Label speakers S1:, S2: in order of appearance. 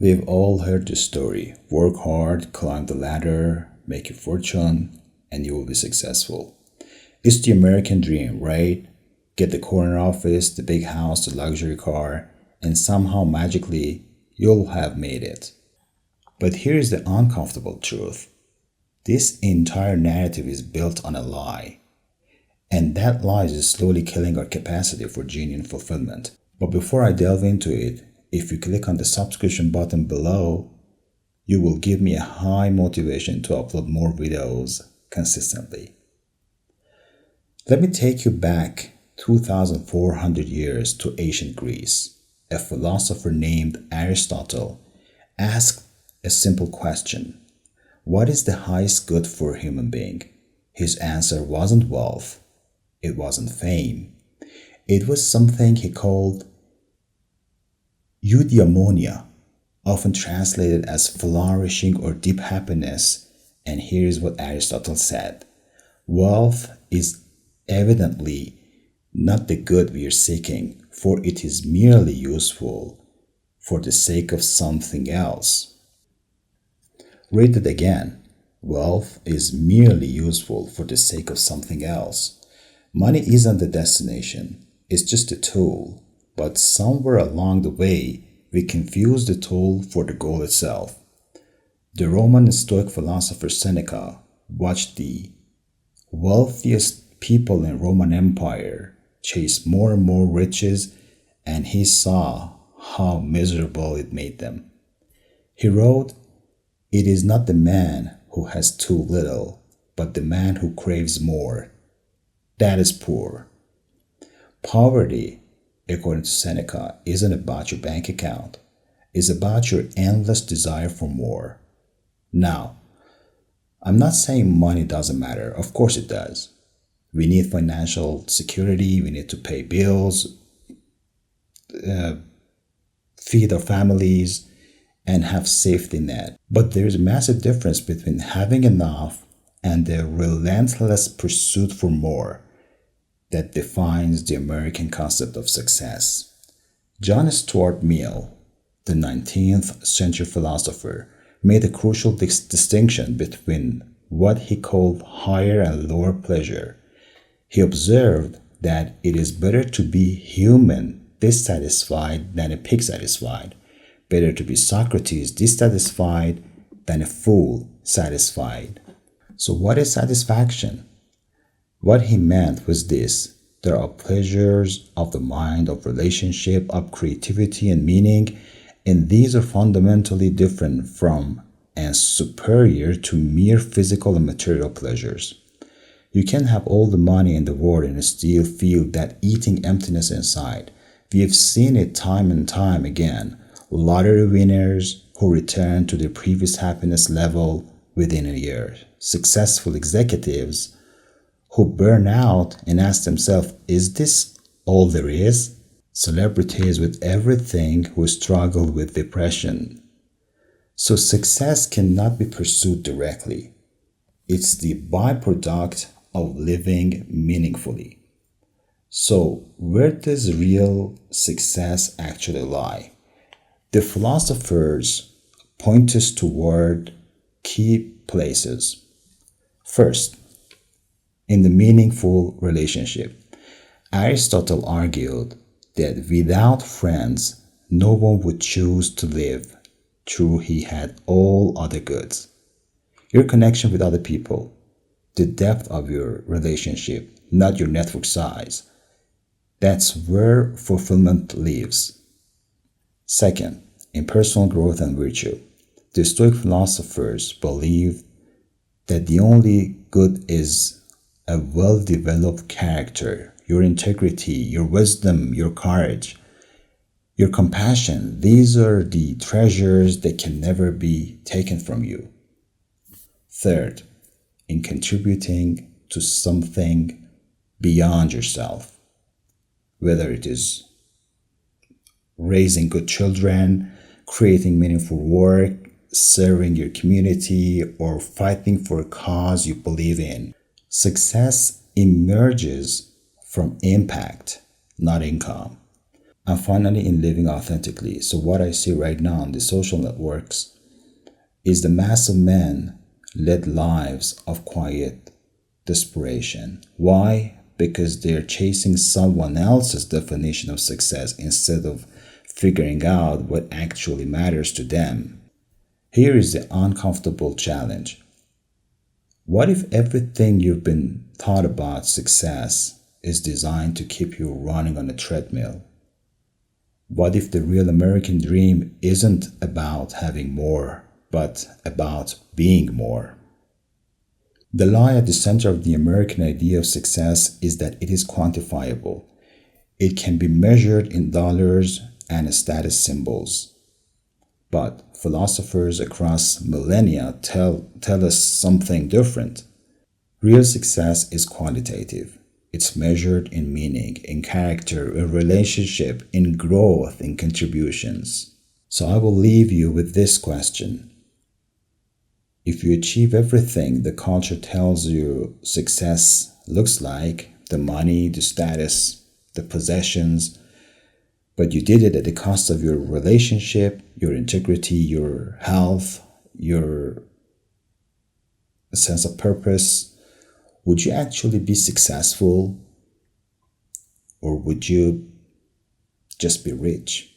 S1: We've all heard the story: work hard, climb the ladder, make your fortune, and you will be successful. It's the American dream, right? Get the corner office, the big house, the luxury car, and somehow magically you'll have made it. But here's the uncomfortable truth: this entire narrative is built on a lie. And that lie is slowly killing our capacity for genuine fulfillment. But before I delve into it, if you click on the subscription button below, you will give me a high motivation to upload more videos consistently. Let me take you back 2,400 years to ancient Greece. A philosopher named Aristotle asked a simple question: what is the highest good for a human being? His answer wasn't wealth, it wasn't fame. It was something he called eudaimonia, often translated as flourishing or deep happiness. And here's what Aristotle said: wealth is evidently not the good we are seeking, for it is merely useful for the sake of something else. Read it again. Wealth is merely useful for the sake of something else. Money isn't the destination, it's just a tool. But somewhere along the way, we confuse the tool for the goal itself. The Roman and Stoic philosopher Seneca watched the wealthiest people in Roman Empire chase more and more riches, and he saw how miserable it made them. He wrote, "It is not the man who has too little, but the man who craves more. That is poor." Poverty, according to Seneca, isn't about your bank account. It's about your endless desire for more. Now, I'm not saying money doesn't matter. Of course it does. We need financial security. We need to pay bills, feed our families, and have safety net. But there's a massive difference between having enough and the relentless pursuit for more that defines the American concept of success. John Stuart Mill, the 19th century philosopher, made a crucial distinction between what he called higher and lower pleasure. He observed that it is better to be human dissatisfied than a pig satisfied, better to be Socrates dissatisfied than a fool satisfied. So what is satisfaction? What he meant was this: there are pleasures of the mind, of relationship, of creativity and meaning, and these are fundamentally different from and superior to mere physical and material pleasures. You can have all the money in the world and still feel that eating emptiness inside. We have seen it time and time again. Lottery winners who return to their previous happiness level within a year. Successful executives who burn out and ask themselves, is this all there is? Celebrities with everything who struggle with depression. So success cannot be pursued directly. It's the byproduct of living meaningfully. So where does real success actually lie? The philosophers point us toward key places. First, in the meaningful relationship. Aristotle argued that without friends, no one would choose to live, true he had all other goods. Your connection with other people, the depth of your relationship, not your network size. That's where fulfillment lives. Second, in personal growth and virtue. The Stoic philosophers believed that the only good is a well-developed character, your integrity, your wisdom, your courage, your compassion. These are the treasures that can never be taken from you. Third, in contributing to something beyond yourself, whether it is raising good children, creating meaningful work, serving your community, or fighting for a cause you believe in. Success emerges from impact, not income. and finally in living authentically. So what I see right now on the social networks is the mass of men led lives of quiet desperation. Why? Because they're chasing someone else's definition of success instead of figuring out what actually matters to them. Here is the uncomfortable challenge. What if everything you've been taught about success is designed to keep you running on a treadmill? What if the real American dream isn't about having more, but about being more? The lie at the center of the American idea of success is that it is quantifiable. It can be measured in dollars and status symbols. But philosophers across millennia tell us something different. Real success is qualitative. It's measured in meaning, in character, in relationship, in growth, in contributions. So I will leave you with this question. If you achieve everything the culture tells you success looks like, the money, the status, the possessions, but you did it at the cost of your relationship, your integrity, your health, your sense of purpose, would you actually be successful? Or would you just be rich?